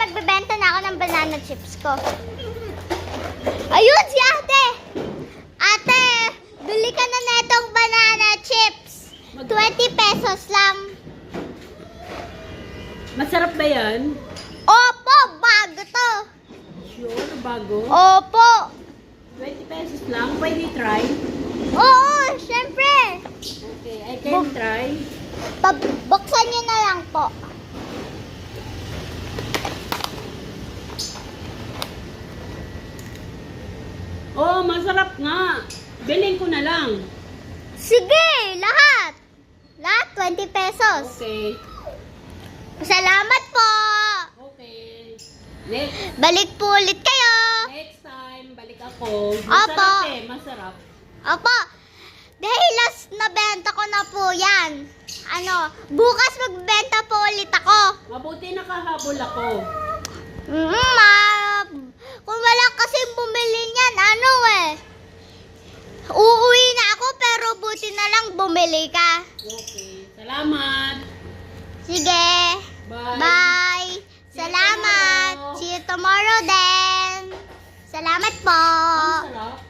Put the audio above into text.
nagbebenta na ako ng banana chips ko. Ayun si ate! Ate, bili ka na netong banana chips. 20 pesos lang. Masarap ba yan? Opo, bago to. Sure, bago. Opo. 20 pesos lang. Pwede try? Oo, syempre. Okay, I can try. Buksan nyo na lang po. Oh, masarap nga. Bilhin ko na lang. Sige, lahat. Lahat, 20 pesos. Okay. Salamat po. Okay. Next. Balik po ulit kayo. Next time, balik ako. Masarap masarap. Opo. Dahil last na benta ko na po yan. Bukas magbenta po ulit ako. Mabuti nakahabol ako. Kung wala kasi bumili niyan, uuwi na ako pero buti na lang bumili ka. Okay. Salamat. Sige. Bye. Bye. Salamat. See you tomorrow then. Salamat po. Ang sarap.